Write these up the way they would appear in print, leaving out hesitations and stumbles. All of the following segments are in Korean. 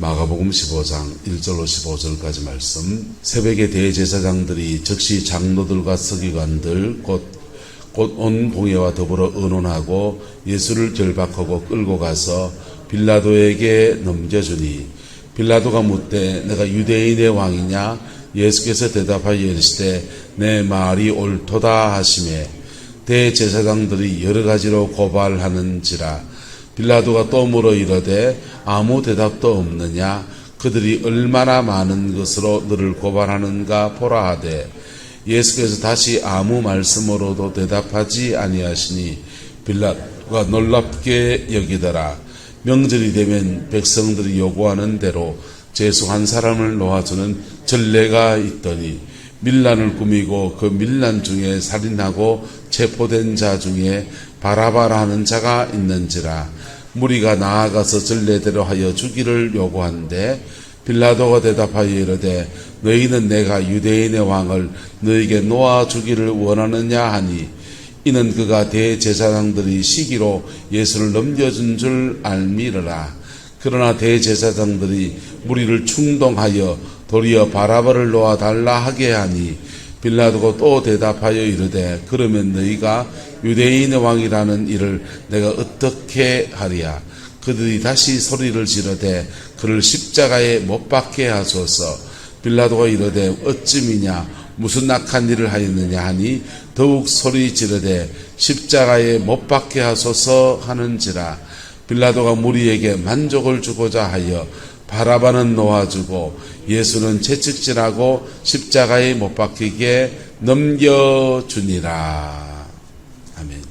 마가복음 15장 1절로 15절까지 말씀. 새벽에 대제사장들이 즉시 장로들과 서기관들 곧 온 공회와 더불어 의논하고 예수를 결박하고 끌고 가서 빌라도에게 넘겨주니 빌라도가 묻되 내가 유대인의 왕이냐? 예수께서 대답하여 이르시되 내 말이 옳도다 하시매 대제사장들이 여러 가지로 고발하는지라. 빌라도가 또 물어 이르되 아무 대답도 없느냐? 그들이 얼마나 많은 것으로 너를 고발하는가 보라 하되 예수께서 다시 아무 말씀으로도 대답하지 아니하시니 빌라도가 놀랍게 여기더라. 명절이 되면 백성들이 요구하는 대로 죄수 한 사람을 놓아주는 전례가 있더니 밀란을 꾸미고 그 밀란 중에 살인하고 체포된 자 중에 바라바라하는 자가 있는지라. 무리가 나아가서 전례대로 하여 주기를 요구한데 빌라도가 대답하여 이르되 너희는 내가 유대인의 왕을 너희에게 놓아주기를 원하느냐 하니 이는 그가 대제사장들이 시기로 예수를 넘겨준 줄 알미르라. 그러나 대제사장들이 무리를 충동하여 도리어 바라바를 놓아달라 하게 하니 빌라도가 또 대답하여 이르되 그러면 너희가 유대인의 왕이라는 일을 내가 어떻게 하리야? 그들이 다시 소리를 지르되 그를 십자가에 못 박게 하소서. 빌라도가 이르되 어찌미냐? 무슨 악한 일을 하였느냐 하니 더욱 소리 지르되 십자가에 못 박게 하소서 하는지라. 빌라도가 무리에게 만족을 주고자 하여 바라바는 놓아주고 예수는 채찍질하고 십자가에 못 박히게 넘겨주니라. 아멘.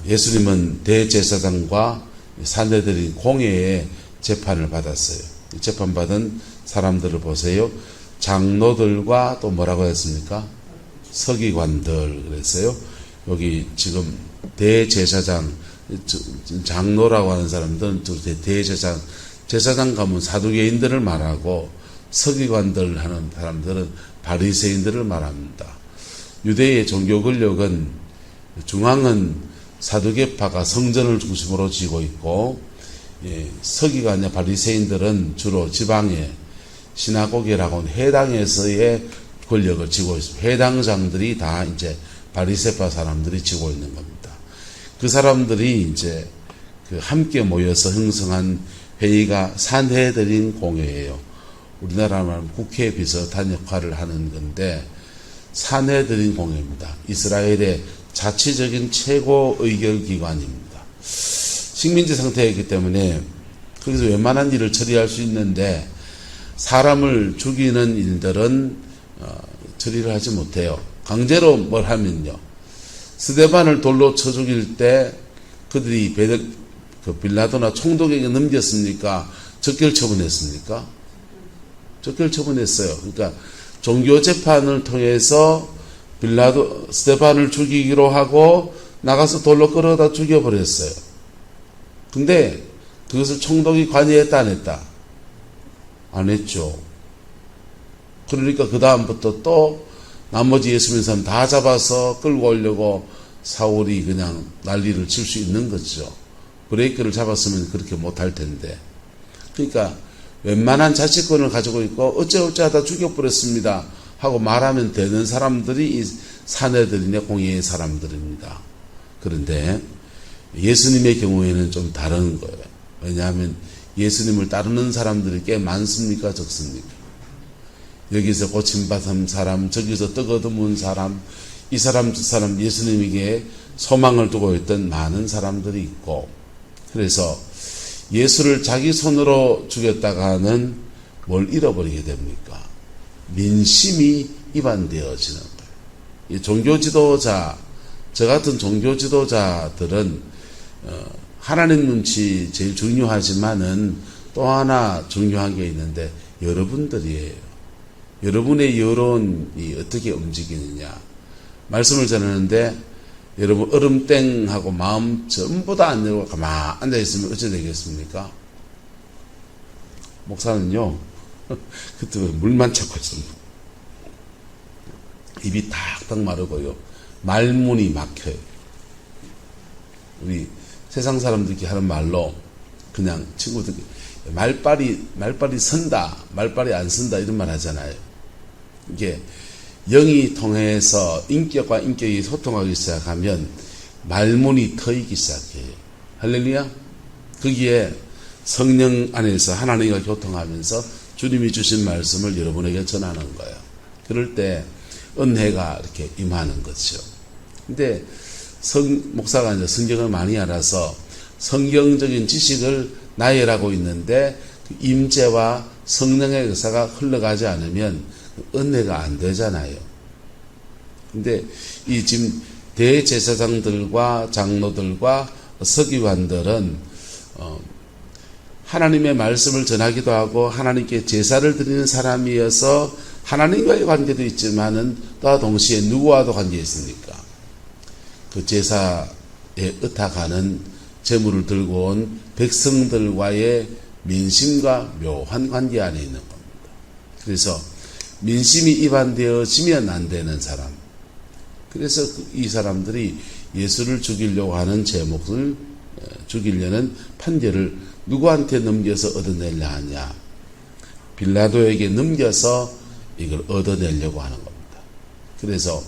예수님은 대제사장과 산헤드린 공회에 재판을 받았어요. 재판받은 사람들을 보세요. 장로들과 또 뭐라고 했습니까? 서기관들 그랬어요. 여기 지금 대제사장, 장로라고 하는 사람들은 대제사장, 제사장 가면 사두개인들을 말하고 서기관들 하는 사람들은 바리새인들을 말합니다. 유대의 종교 권력은 중앙은 사두개파가 성전을 중심으로 쥐고 있고 서기관이나 바리새인들은 주로 지방의 시나고게라고 하는 회당에서의 권력을 쥐고 있습니다. 회당장들이 다 이제 바리새파 사람들이 쥐고 있는 겁니다. 그 사람들이 이제 함께 모여서 형성한 회의가 산헤드린 공회예요. 우리나라 말하면 국회 비슷한 역할을 하는 건데 산헤드린 공회입니다. 이스라엘의 자치적인 최고 의결기관입니다. 식민지 상태이기 때문에 거기서 웬만한 일을 처리할 수 있는데 사람을 죽이는 일들은 처리를 하지 못해요. 강제로 뭘 하면요. 스데반을 돌로 쳐 죽일 때 그들이 빌라도나 총독에게 넘겼습니까? 적결 처분했습니까? 적결 처분했어요. 그러니까 종교 재판을 통해서 스데반을 죽이기로 하고 나가서 돌로 끌어다 죽여버렸어요. 근데 그것을 총독이 관여했다 안 했다? 안 했죠. 그러니까 그 다음부터 또 나머지 예수 믿는 사람 다 잡아서 끌고 오려고 사울이 그냥 난리를 칠 수 있는 거죠. 브레이크를 잡았으면 그렇게 못할 텐데. 그러니까 웬만한 자치권을 가지고 있고 어째어째 하다 죽여버렸습니다 하고 말하면 되는 사람들이 이 산헤드린의 공회의 사람들입니다. 그런데 예수님의 경우에는 좀 다른 거예요. 왜냐하면 예수님을 따르는 사람들이 꽤 많습니까? 적습니까? 여기서 고침받은 사람, 저기서 떡 얻어먹은 사람, 이 사람 저 사람 예수님에게 소망을 두고 있던 많은 사람들이 있고, 그래서 예수를 자기 손으로 죽였다가는 뭘 잃어버리게 됩니까? 민심이 위반되어지는 거예요. 이 종교 지도자, 저 같은 종교 지도자들은 하나님 눈치 제일 중요하지만은 또 하나 중요한 게 있는데 여러분들이에요. 여러분의 여론이 어떻게 움직이느냐. 말씀을 전하는데 여러분 얼음땡하고 마음 전부 다 안 열고 가만 앉아있으면 어찌 되겠습니까? 목사는요 그때 물만 찾고 있습니다. 입이 탁탁 마르고요 말문이 막혀요. 우리 세상 사람들이 하는 말로 그냥 친구들이 말빨이 선다, 말빨이 안 선다 이런 말 하잖아요. 이게 영이 통해서 인격과 인격이 소통하기 시작하면 말문이 트이기 시작해요. 할렐루야. 거기에 성령 안에서 하나님과 교통하면서 주님이 주신 말씀을 여러분에게 전하는 거예요. 그럴 때 은혜가 이렇게 임하는 거죠. 근데 목사가 이제 성경을 많이 알아서 성경적인 지식을 나열하고 있는데 그 임재와 성령의 역사가 흘러가지 않으면 은혜가 안 되잖아요. 근데 이 지금 대제사장들과 장로들과 서기관들은 하나님의 말씀을 전하기도 하고 하나님께 제사를 드리는 사람이어서 하나님과의 관계도 있지만은 또 동시에 누구와도 관계 있습니까? 그 제사에 의탁하는 제물을 들고 온 백성들과의 민심과 묘한 관계 안에 있는 겁니다. 그래서 민심이 이반되어지면 안 되는 사람. 그래서 이 사람들이 예수를 죽이려고 하는 제목을 죽이려는 판결을 누구한테 넘겨서 얻어내려 하냐? 빌라도에게 넘겨서 이걸 얻어내려고 하는 겁니다. 그래서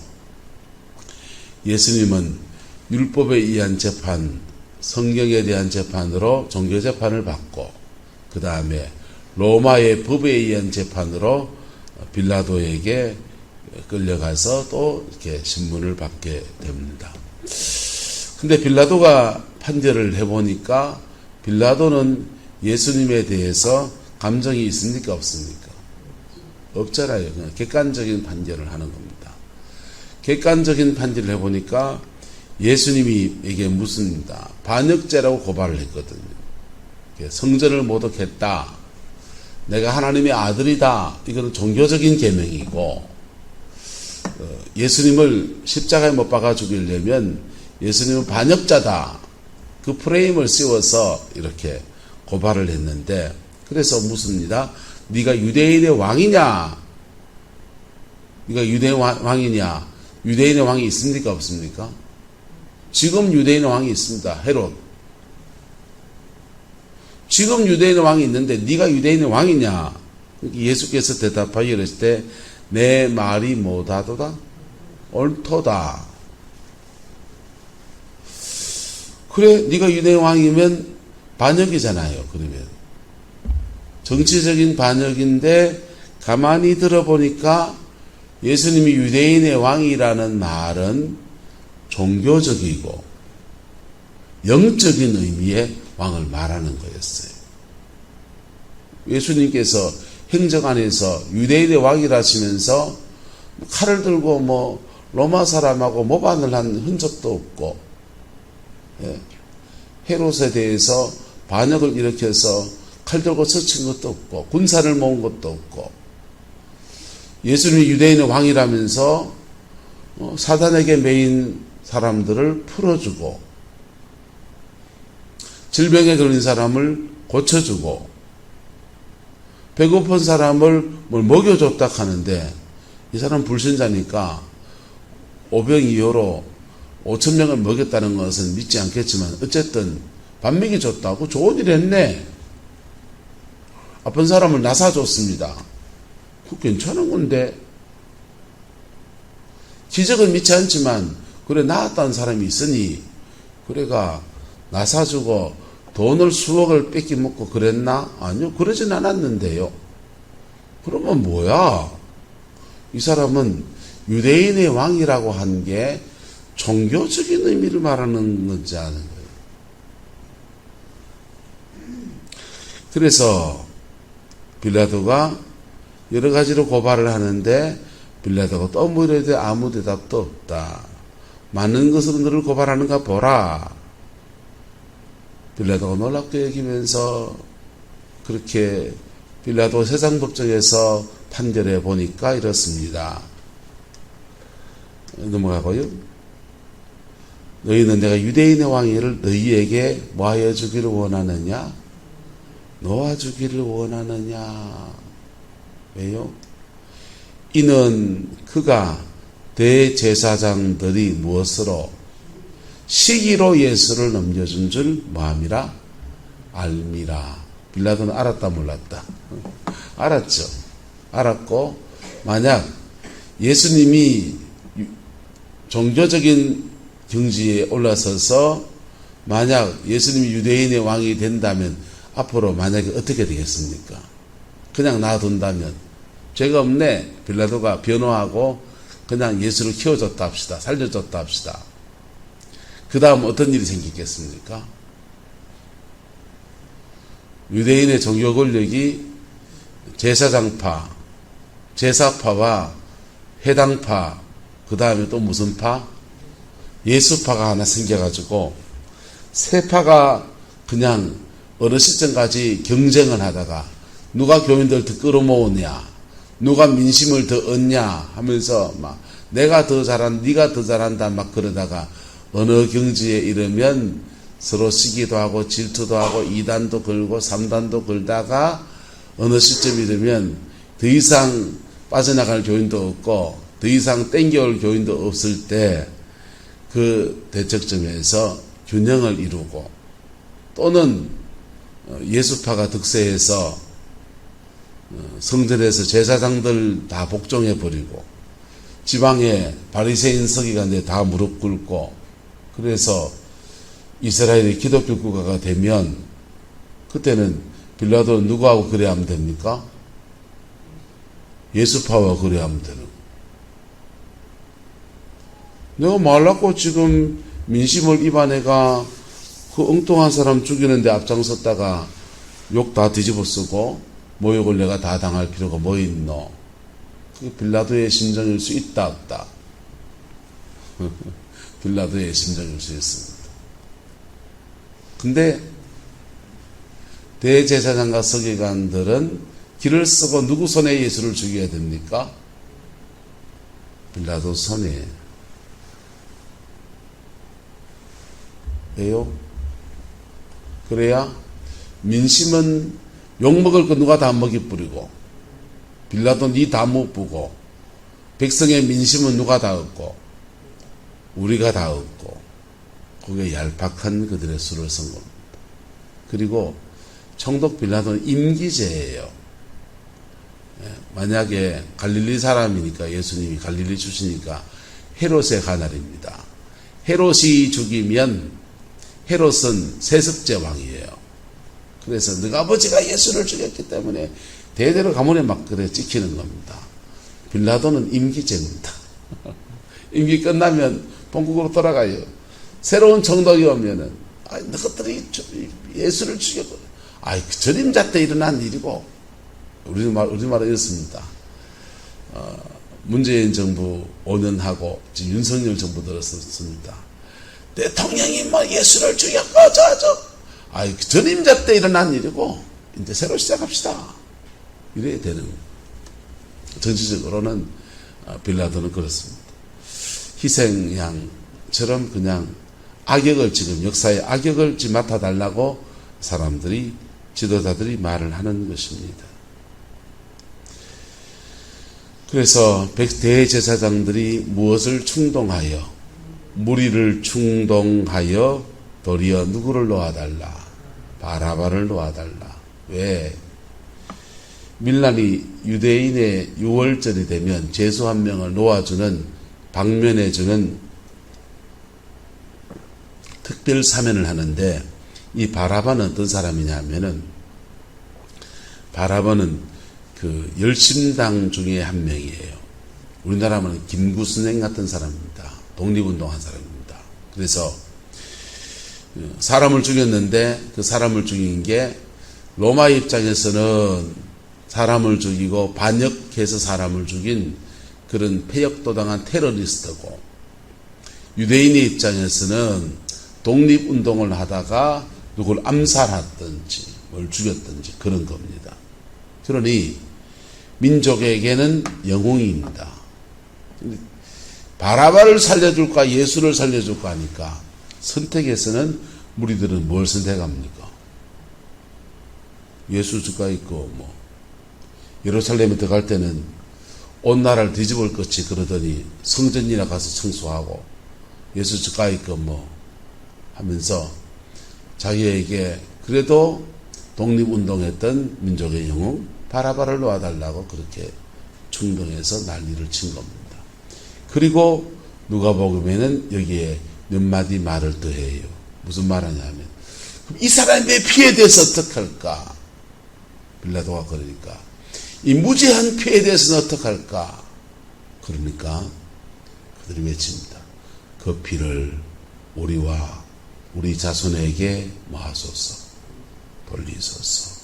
예수님은 율법에 의한 재판, 성경에 대한 재판으로 종교재판을 받고 그 다음에 로마의 법에 의한 재판으로 빌라도에게 끌려가서 또 이렇게 신문을 받게 됩니다. 근데 빌라도가 판결을 해보니까 빌라도는 예수님에 대해서 감정이 있습니까? 없습니까? 없잖아요. 그냥 객관적인 판결을 하는 겁니다. 객관적인 판결을 해보니까 예수님이 이게 묻습니다. 반역죄라고 고발을 했거든요. 성전을 모독했다. 내가 하나님의 아들이다. 이거는 종교적인 계명이고 예수님을 십자가에 못 박아 죽이려면 예수님은 반역자다. 그 프레임을 씌워서 이렇게 고발을 했는데 그래서 묻습니다. 네가 유대인의 왕이냐? 네가 유대인 왕이냐? 유대인의 왕이 있습니까? 없습니까? 지금 유대인의 왕이 있습니다. 헤롯. 지금 유대인의 왕이 있는데 네가 유대인의 왕이냐? 예수께서 대답하여 이르실 때 내 말이 뭐다도다? 옳도다. 그래, 네가 유대인 왕이면 반역이잖아요. 그러면 정치적인 반역인데 가만히 들어보니까 예수님이 유대인의 왕이라는 말은 종교적이고 영적인 의미의 왕을 말하는 거였어요. 예수님께서 행적 안에서 유대인의 왕이라 하시면서 칼을 들고 로마 사람하고 모반을 한 흔적도 없고 헤롯에 대해서 반역을 일으켜서 칼 들고 서친 것도 없고 군사를 모은 것도 없고 예수님이 유대인의 왕이라면서 사단에게 매인 사람들을 풀어주고 질병에 걸린 사람을 고쳐주고 배고픈 사람을 뭘 먹여줬다 하는데 이 사람 불신자니까 오병이어로 5,000명을 먹였다는 것은 믿지 않겠지만 어쨌든 밥 먹여줬다고 좋은 일 했네. 아픈 사람을 나사줬습니다. 그거 괜찮은 건데 기적은 믿지 않지만 그래 나았다는 사람이 있으니 그래가 나사주고 돈을 수억을 뺏기 먹고 그랬나? 아니요, 그러진 않았는데요. 그러면 뭐야? 이 사람은 유대인의 왕이라고 한 게 종교적인 의미를 말하는 건지 아는 거예요. 그래서 빌라도가 여러 가지로 고발을 하는데 빌라도가 또 물어도 아무 대답도 없다. 맞는 것으로 너를 고발하는가 보라. 빌라도가 놀랍게 여기면서 그렇게 빌라도 세상법정에서 판결해 보니까 이렇습니다. 넘어가고요. 너희는 내가 유대인의 왕위를 너희에게 뭐하여 주기를 원하느냐? 놓아 주기를 원하느냐? 왜요? 이는 그가 대제사장들이 무엇으로 시기로 예수를 넘겨준 줄 뭐함이라? 알미라. 빌라도는 알았다 몰랐다? 알았죠. 알았고, 만약 예수님이 종교적인 경지에 올라서서 만약 예수님이 유대인의 왕이 된다면 앞으로 만약에 어떻게 되겠습니까? 그냥 놔둔다면 죄가 없네. 빌라도가 변호하고 그냥 예수를 키워줬다 합시다. 살려줬다 합시다. 그 다음 어떤 일이 생기겠습니까? 유대인의 종교 권력이 제사장파, 제사파와 해당파, 그 다음에 또 무슨 파? 예수파가 하나 생겨가지고 세 파가 그냥 어느 시점까지 경쟁을 하다가 누가 교인들 더 끌어모으냐, 누가 민심을 더 얻냐 하면서 막 내가 더 잘한다, 네가 더 잘한다 막 그러다가 어느 경지에 이르면 서로 시기도 하고 질투도 하고 2단도 걸고 3단도 걸다가 어느 시점이 되면 더 이상 빠져나갈 교인도 없고 더 이상 땡겨올 교인도 없을 때 그 대척점에서 균형을 이루고 또는 예수파가 득세해서 성전에서 제사장들 다 복종해버리고 지방에 바리새인 서기관들 다 무릎 꿇고 그래서 이스라엘이 기독교 국가가 되면 그때는 빌라도는 누구하고 그래야 하면 됩니까? 예수파와 그래야 하면 되는 거예요. 내가 말랐고 지금 민심을 입안해가 그 엉뚱한 사람 죽이는데 앞장섰다가 욕 다 뒤집어 쓰고 모욕을 내가 다 당할 필요가 뭐 있노? 그게 빌라도의 심정일 수 있다 없다? 빌라도의 심정일 수 있습니다. 근데 대제사장과 서기관들은 길을 쓰고 누구 손에 예수를 죽여야 됩니까? 빌라도 손에. 왜요? 그래야 민심은 욕먹을 거 누가 다 먹이 뿌리고 빌라도 니 다 못 보고 백성의 민심은 누가 다 얻고 우리가 다 얻고 그게 얄팍한 그들의 수를 쓴 겁니다. 그리고 총독 빌라도는 임기제예요. 만약에 갈릴리 사람이니까 예수님이 갈릴리 출신이니까 헤롯의 가날입니다. 헤롯이 죽이면 헤롯은 세습제 왕이에요. 그래서 너가 아버지가 예수를 죽였기 때문에 대대로 가문에 막 그래 찍히는 겁니다. 빌라도는 임기제입니다. 임기 끝나면 본국으로 돌아가요. 새로운 총독이 오면은 너희들이 예수를 죽였고 그 전임자 때 일어난 일이고 우리말은 이렇습니다. 문재인 정부 5년 하고 지금 윤석열 정부 들었습니다. 대통령이 뭐 예수를 죽였고 그 전임자 때 일어난 일이고 이제 새로 시작합시다. 이래야 되는 거예요. 정치적으로는 빌라도는 그렇습니다. 희생양처럼 그냥 악역을 지금 역사의 악역을 맡아달라고 사람들이 지도자들이 말을 하는 것입니다. 그래서 대제사장들이 무엇을 충동하여 무리를 충동하여 도리어 누구를 놓아달라? 바라바를 놓아달라. 왜? 밀란이 유대인의 6월절이 되면 죄수 한 명을 놓아주는 방면해주는 특별 사면을 하는데 이 바라바는 어떤 사람이냐 하면은 바라바는 그 열심당 중에 한 명이에요. 우리나라는 김구순행 같은 사람입니다. 독립운동한 사람입니다. 그래서 사람을 죽였는데 그 사람을 죽인 게 로마 입장에서는 사람을 죽이고 반역해서 사람을 죽인 그런 폐역도당한 테러리스트고 유대인의 입장에서는 독립운동을 하다가 누굴 암살했든지 뭘 죽였든지 그런 겁니다. 그러니 민족에게는 영웅입니다. 바라바를 살려줄까 예수를 살려줄까 하니까 선택에서는 무리들은 뭘 선택합니까? 예수 주가 있고 예루살렘에 들어갈 때는 온 나라를 뒤집을 것이 그러더니 성전이나 가서 청소하고 예수 주가 있고 하면서 자기에게 그래도 독립운동했던 민족의 영웅 바라바를 놓아달라고 그렇게 충동해서 난리를 친 겁니다. 그리고 누가복음에는 여기에 몇 마디 말을 더해요. 무슨 말하냐면 이 사람이 내 피에 대해서 어떡할까? 빌라도가 그러니까 이 무죄한 피에 대해서는 어떡할까? 그러니까 그들이 외칩니다. 그 피를 우리와 우리 자손에게 모아소서, 돌리소서.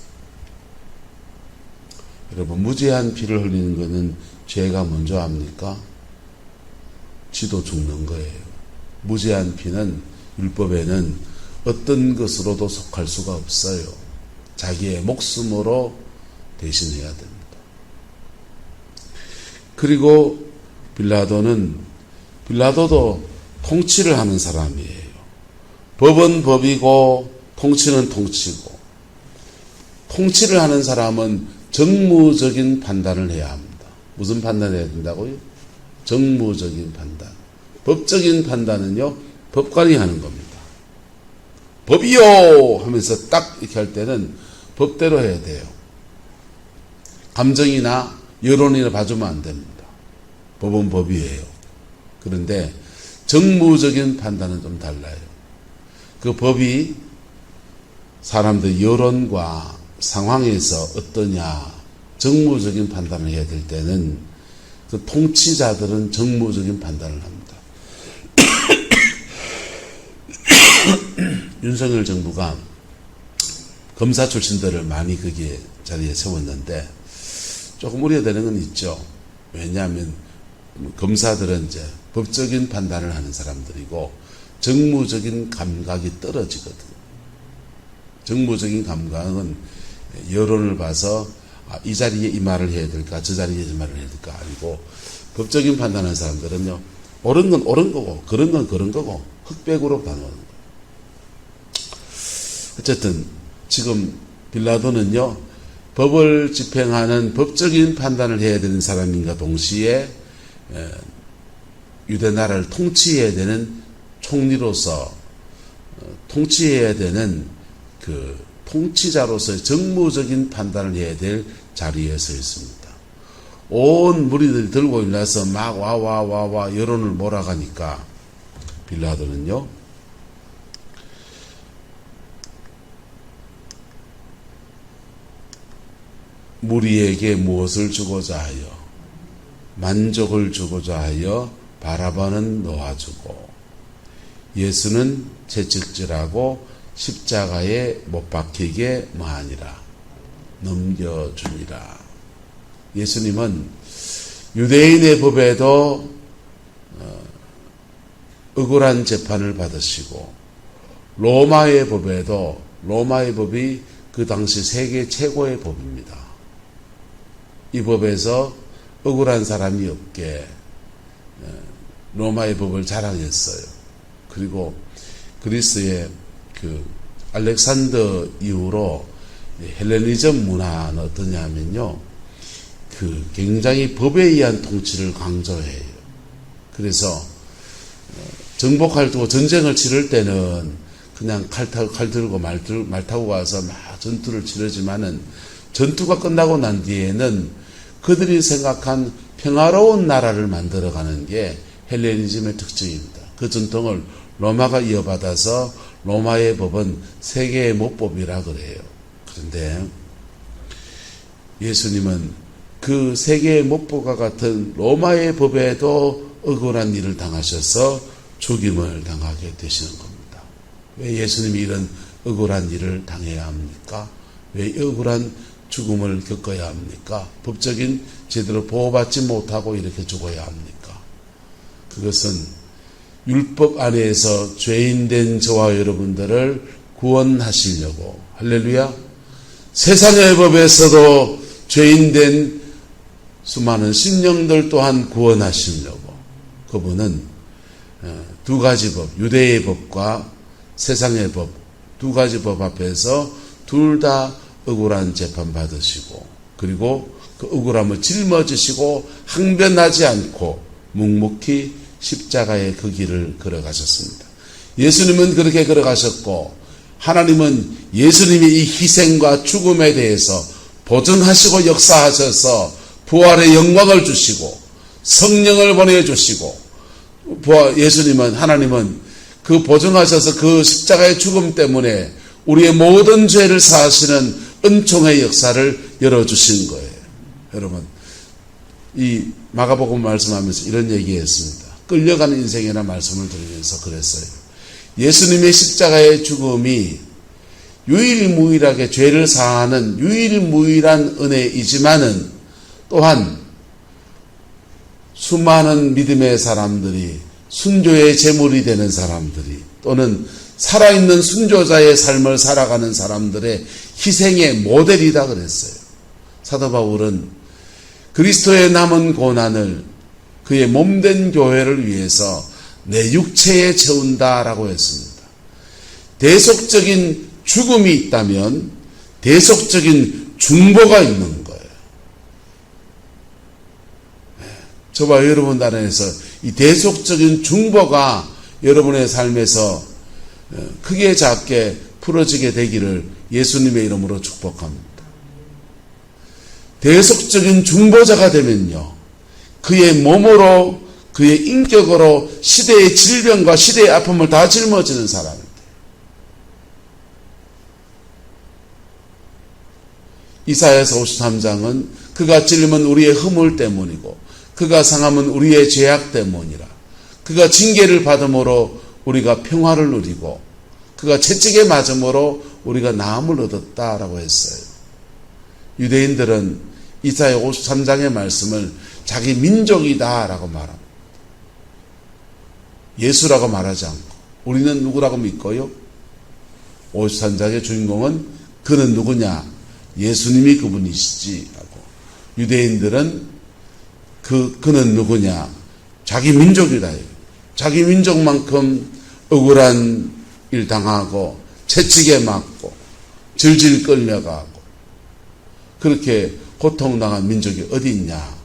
여러분, 무죄한 피를 흘리는 것은 죄가 먼저 합니까? 지도 죽는 거예요. 무죄한 피는 율법에는 어떤 것으로도 속할 수가 없어요. 자기의 목숨으로 대신해야 됩니다. 그리고 빌라도도 통치를 하는 사람이에요. 법은 법이고 통치는 통치고, 통치를 하는 사람은 정무적인 판단을 해야 합니다. 무슨 판단을 해야 된다고요? 정무적인 판단. 법적인 판단은요, 법관이 하는 겁니다. 법이요! 하면서 딱 이렇게 할 때는 법대로 해야 돼요. 감정이나 여론이나 봐주면 안 됩니다. 법은 법이에요. 그런데 정무적인 판단은 좀 달라요. 그 법이 사람들 여론과 상황에서 어떠냐, 정무적인 판단을 해야 될 때는 그 통치자들은 정무적인 판단을 합니다. 윤석열 정부가 검사 출신들을 많이 거기에 자리에 세웠는데 조금 우려되는 건 있죠. 왜냐하면 검사들은 이제 법적인 판단을 하는 사람들이고 정무적인 감각이 떨어지거든요. 정무적인 감각은 여론을 봐서 이 자리에 이 말을 해야 될까, 저 자리에 이 말을 해야 될까 아니고, 법적인 판단하는 사람들은요, 옳은 건 옳은 거고 그런 건 그런 거고 흑백으로 나누는 거예요. 어쨌든 지금 빌라도는요, 법을 집행하는 법적인 판단을 해야 되는 사람인가 동시에 유대 나라를 통치해야 되는 총리로서 통치해야 되는 그 통치자로서의 정무적인 판단을 해야 될 자리에 서 있습니다. 온 무리들이 들고 일어나서 막 와 여론을 몰아가니까 빌라도는요, 무리에게 무엇을 주고자 하여, 만족을 주고자 하여 바라바는 놓아주고 예수는 채찍질하고 십자가에 못 박히게 뭐하니라, 넘겨주니라. 예수님은 유대인의 법에도 억울한 재판을 받으시고 로마의 법에도, 로마의 법이 그 당시 세계 최고의 법입니다. 이 법에서 억울한 사람이 없게 로마의 법을 자랑했어요. 그리고 그리스의 그 알렉산더 이후로 헬레니즘 문화는 어떠냐 하면요, 그 굉장히 법에 의한 통치를 강조해요. 그래서 정복할 때 전쟁을 치를 때는 그냥 칼 들고 말 타고 가서 막 전투를 치르지만은 전투가 끝나고 난 뒤에는 그들이 생각한 평화로운 나라를 만들어가는 게 헬레니즘의 특징입니다. 그 전통을 로마가 이어받아서 로마의 법은 세계의 모법이라 그래요. 그런데 예수님은 그 세계의 모법과 같은 로마의 법에도 억울한 일을 당하셔서 죽임을 당하게 되시는 겁니다. 왜 예수님이 이런 억울한 일을 당해야 합니까? 왜 억울한 죽음을 겪어야 합니까? 법적인 제대로 보호받지 못하고 이렇게 죽어야 합니까? 그것은 율법 안에서 죄인된 저와 여러분들을 구원하시려고, 할렐루야, 세상의 법에서도 죄인된 수많은 심령들 또한 구원하시려고, 그분은 두 가지 법, 유대의 법과 세상의 법, 두 가지 법 앞에서 둘 다 억울한 재판 받으시고, 그리고 그 억울함을 짊어지시고 항변하지 않고 묵묵히 십자가의 그 길을 걸어가셨습니다. 예수님은 그렇게 걸어가셨고 하나님은 예수님의 이 희생과 죽음에 대해서 보증하시고 역사하셔서 부활의 영광을 주시고 성령을 보내주시고 예수님은 하나님은 그 보증하셔서 그 십자가의 죽음 때문에 우리의 모든 죄를 사하시는 은총의 역사를 열어주신 거예요. 여러분, 이 마가복음 말씀하면서 이런 얘기했습니다. 끌려가는 인생이라는 말씀을 드리면서 그랬어요. 예수님의 십자가의 죽음이 유일무이하게 죄를 사하는 유일무이한 은혜이지만은 또한 수많은 믿음의 사람들이 순교의 제물이 되는 사람들이 또는 살아있는 순교자의 삶을 살아가는 사람들의 희생의 모델이다 그랬어요. 사도 바울은 그리스도의 남은 고난을 그의 몸된 교회를 위해서 내 육체에 채운다라고 했습니다. 대속적인 죽음이 있다면 대속적인 중보가 있는 거예요. 저와 여러분 안에서 이 대속적인 중보가 여러분의 삶에서 크게 작게 풀어지게 되기를 예수님의 이름으로 축복합니다. 대속적인 중보자가 되면요, 그의 몸으로 그의 인격으로 시대의 질병과 시대의 아픔을 다 짊어지는 사람입니다. 이사야서 53장은 그가 찔림은 우리의 허물 때문이고 그가 상함은 우리의 죄악 때문이라. 그가 징계를 받음으로 우리가 평화를 누리고 그가 채찍에 맞음으로 우리가 나음을 얻었다라고 했어요. 유대인들은 이사야 53장의 말씀을 자기 민족이다라고 말합니다. 예수라고 말하지 않고 우리는 누구라고 믿고요? 53장의 주인공은 그는 누구냐? 예수님이 그분이시지 하고, 유대인들은 그는 누구냐? 자기 민족이다. 자기 민족만큼 억울한 일 당하고 채찍에 맞고 질질 끌려가고 그렇게 고통당한 민족이 어디 있냐?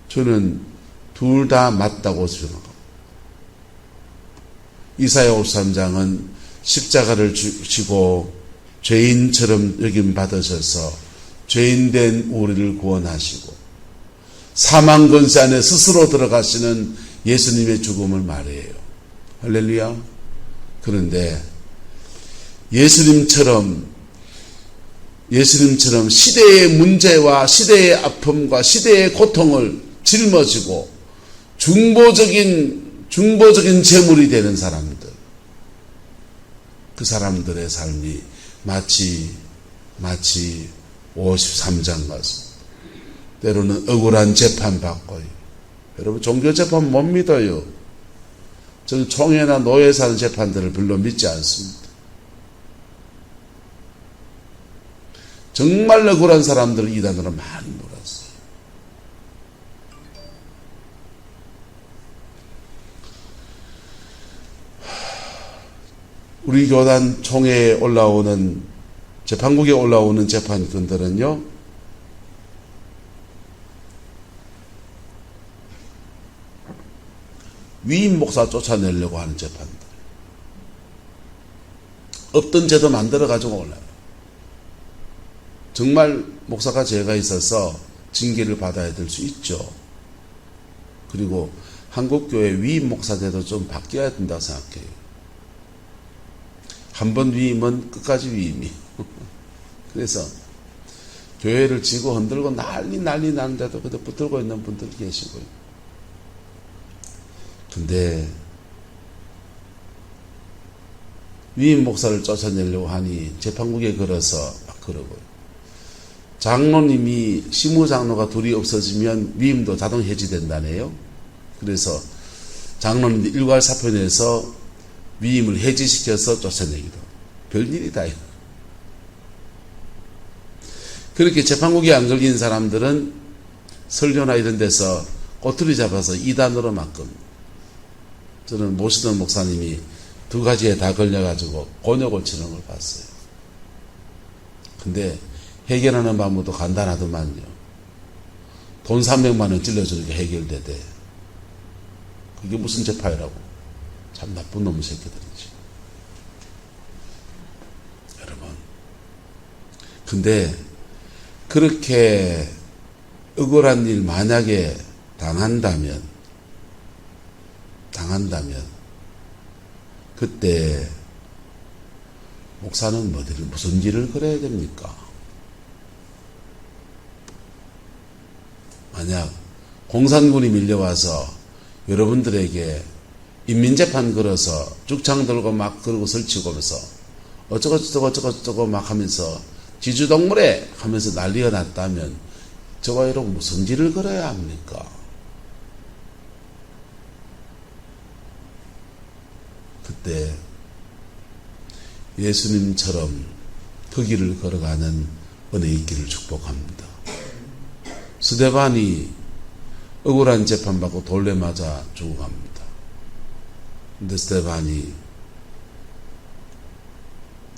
저는 둘 다 맞다고 생각합니다. 이사야 53장은 십자가를 지고 죄인처럼 여김 받으셔서 죄인된 우리를 구원하시고 사망 권세 안에 스스로 들어가시는 예수님의 죽음을 말해요. 할렐루야. 그런데 예수님처럼 시대의 문제와 시대의 아픔과 시대의 고통을 짊어지고 중보적인 제물이 되는 사람들, 그 사람들의 삶이 마치 53장 같습니다. 때로는 억울한 재판 받고요. 여러분, 종교 재판 못 믿어요. 저는 총회나 노예에서 하는 재판들을 별로 믿지 않습니다. 정말 억울한 사람들을 이단으로 많이 몰았어요. 우리 교단 총회에 올라오는, 재판국에 올라오는 재판권들은요, 위임 목사 쫓아내려고 하는 재판들. 없던 제도 만들어가지고 올라요. 정말 목사가 죄가 있어서 징계를 받아야 될 수 있죠. 그리고 한국교회 위임 목사제도 좀 바뀌어야 된다고 생각해요. 한 번 위임은 끝까지 위임이에요. 그래서 교회를 지고 흔들고 난리 나는데도 그때 붙들고 있는 분들 계시고요. 근데 위임 목사를 쫓아내려고 하니 재판국에 걸어서 막 그러고요. 장로님이 시무장로가 둘이 없어지면 위임도 자동 해지된다네요. 그래서 장로님들 일괄 사표 내서 위임을 해지시켜서 쫓아내기도. 별일이다. 그렇게 재판국에 안 걸린 사람들은 설교나 이런 데서 꼬투리 잡아서 이단으로 맡깁니다. 저는 모시던 목사님이 두 가지에 다 걸려가지고 곤욕을 치는 걸 봤어요. 근데 해결하는 방법도 간단하더만요. 돈 300만 원 찔러주는 게 해결되대. 그게 무슨 재판이라고. 참 나쁜 놈의 새끼들이지. 여러분. 근데 그렇게 억울한 일 만약에 당한다면 그때 목사는 무슨 길을 걸어야 됩니까? 만약 공산군이 밀려와서 여러분들에게 인민재판 걸어서 죽창 들고 막 그러고 설치고 하면서 어쩌고 막 하면서 지주동물에 하면서 난리가 났다면 저와 여러분 무슨 길을 걸어야 합니까? 그때 예수님처럼 그 길을 걸어가는 은혜의 길을 축복합니다. 스데반이 억울한 재판받고 돌에 맞아 죽어갑니다. 근데 스데반이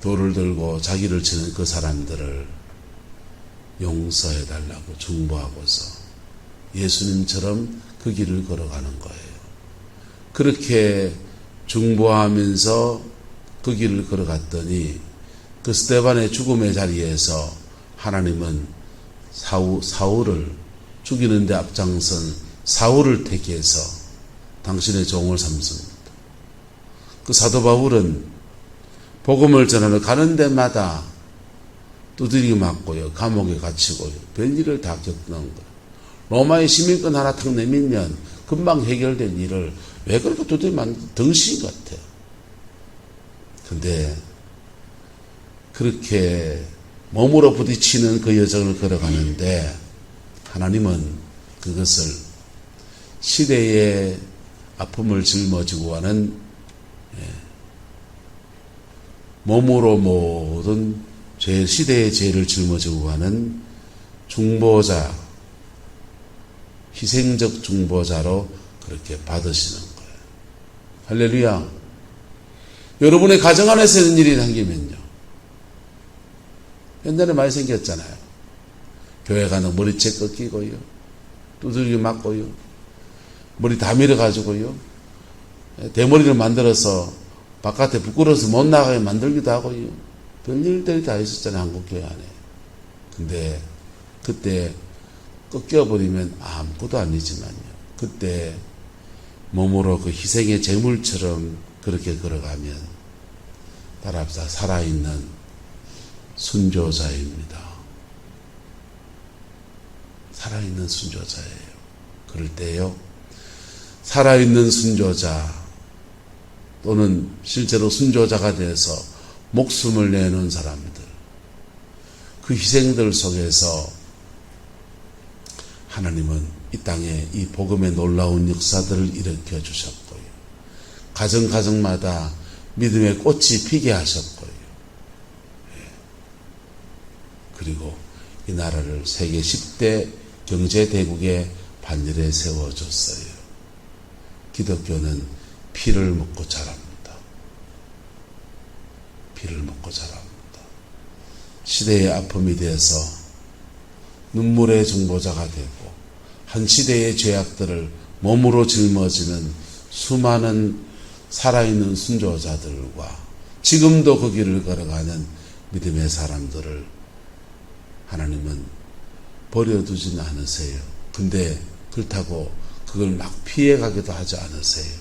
돌을 들고 자기를 치는 그 사람들을 용서해달라고 중보하고서 예수님처럼 그 길을 걸어가는 거예요. 그렇게 중보하면서 그 길을 걸어갔더니 그 스데반의 죽음의 자리에서 하나님은 사울을 죽이는 데 앞장선 사울을 택해서 당신의 종을 삼습니다. 그 사도 바울은 복음을 전하러 가는 데마다 두드리기 맞고요, 감옥에 갇히고요, 별일을 다 겪는 거예요. 로마의 시민권 하나 탁 내밀면 금방 해결된 일을 왜 그렇게 두드리면 덩신 같아요. 근데 그렇게 몸으로 부딪히는 그 여정을 걸어가는데 하나님은 그것을 시대의 아픔을 짊어지고 가는 몸으로 모든 시대의 죄를 짊어지고 가는 중보자, 희생적 중보자로 그렇게 받으시는 거예요. 할렐루야. 여러분의 가정 안에서 있는 일이 생기면요, 옛날에 많이 생겼잖아요. 교회 가는 머리채 꺾이고요, 두들기 맞고요, 머리 다 밀어가지고요, 대머리를 만들어서 바깥에 부끄러워서 못 나가게 만들기도 하고요. 별일들이 다 있었잖아요, 한국교회 안에. 근데 그때 꺾여버리면 아무것도 아니지만요, 그때 몸으로 그 희생의 제물처럼 그렇게 걸어가면 따라합시다, 살아있는 순교자입니다. 살아있는 순교자예요. 그럴 때요, 살아있는 순교자 또는 실제로 순교자가 돼서 목숨을 내놓은 사람들, 그 희생들 속에서 하나님은 이 땅에 이 복음의 놀라운 역사들을 일으켜 주셨고요, 가정마다 믿음의 꽃이 피게 하셨고요, 그리고 이 나라를 세계 10대 경제대국의 반열에 세워줬어요. 기독교는 피를 먹고 자랍니다. 피를 먹고 자랍니다. 시대의 아픔이 되어서 눈물의 중보자가 되고 한 시대의 죄악들을 몸으로 짊어지는 수많은 살아있는 순교자들과 지금도 그 길을 걸어가는 믿음의 사람들을 하나님은 버려두지는 않으세요. 근데 그렇다고 그걸 막 피해가기도 하지 않으세요.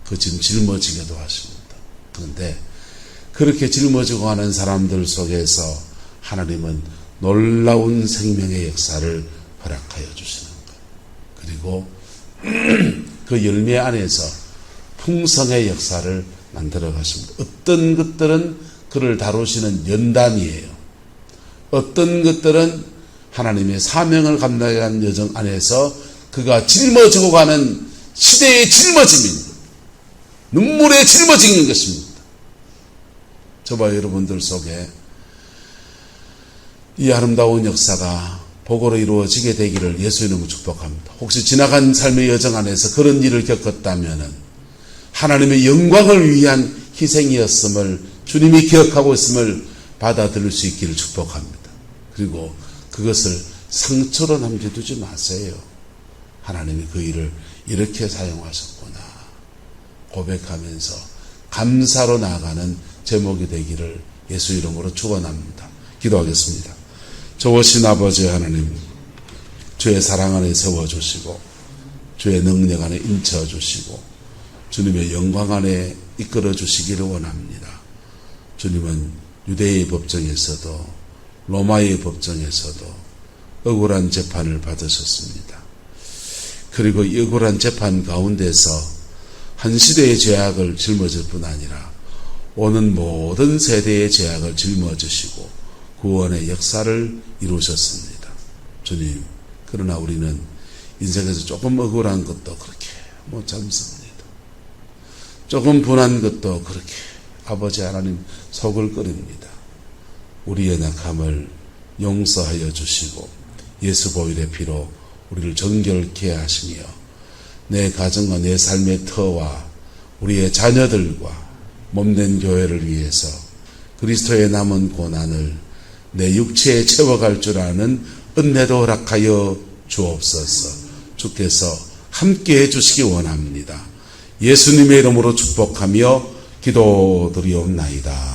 그 지금 짊어지게도 하십니다. 그런데 그렇게 짊어지고 가는 사람들 속에서 하나님은 놀라운 생명의 역사를 허락하여 주시는 거예요. 그리고 그 열매 안에서 풍성의 역사를 만들어 가십니다. 어떤 것들은 그를 다루시는 연단이에요. 어떤 것들은 하나님의 사명을 감당하는 여정 안에서 그가 짊어지고 가는 시대의 짊어짐입니다. 눈물의 짊어짐인 것입니다. 저와 여러분들 속에 이 아름다운 역사가 복으로 이루어지게 되기를 예수 이름으로 축복합니다. 혹시 지나간 삶의 여정 안에서 그런 일을 겪었다면 하나님의 영광을 위한 희생이었음을 주님이 기억하고 있음을 받아들일 수 있기를 축복합니다. 그리고 그것을 상처로 남겨두지 마세요. 하나님이 그 일을 이렇게 사용하셨구나. 고백하면서 감사로 나아가는 제목이 되기를 예수 이름으로 축원합니다. 기도하겠습니다. 좋으신 아버지 하나님, 주의 사랑 안에 세워주시고 주의 능력 안에 인쳐주시고 주님의 영광 안에 이끌어 주시기를 원합니다. 주님은 유대의 법정에서도 로마의 법정에서도 억울한 재판을 받으셨습니다. 그리고 이 억울한 재판 가운데서 한 시대의 죄악을 짊어질 뿐 아니라 오는 모든 세대의 죄악을 짊어지시고 구원의 역사를 이루셨습니다. 주님, 그러나 우리는 인생에서 조금 억울한 것도 그렇게 못 참습니다. 조금 분한 것도 그렇게 아버지 하나님 속을 끓입니다. 우리의 약함을 용서하여 주시고 예수 보혈의 피로 우리를 정결케 하시며 내 가정과 내 삶의 터와 우리의 자녀들과 몸된 교회를 위해서 그리스도의 남은 고난을 내 육체에 채워갈 줄 아는 은혜도 허락하여 주옵소서. 주께서 함께해 주시기 원합니다. 예수님의 이름으로 축복하며 기도드리옵나이다.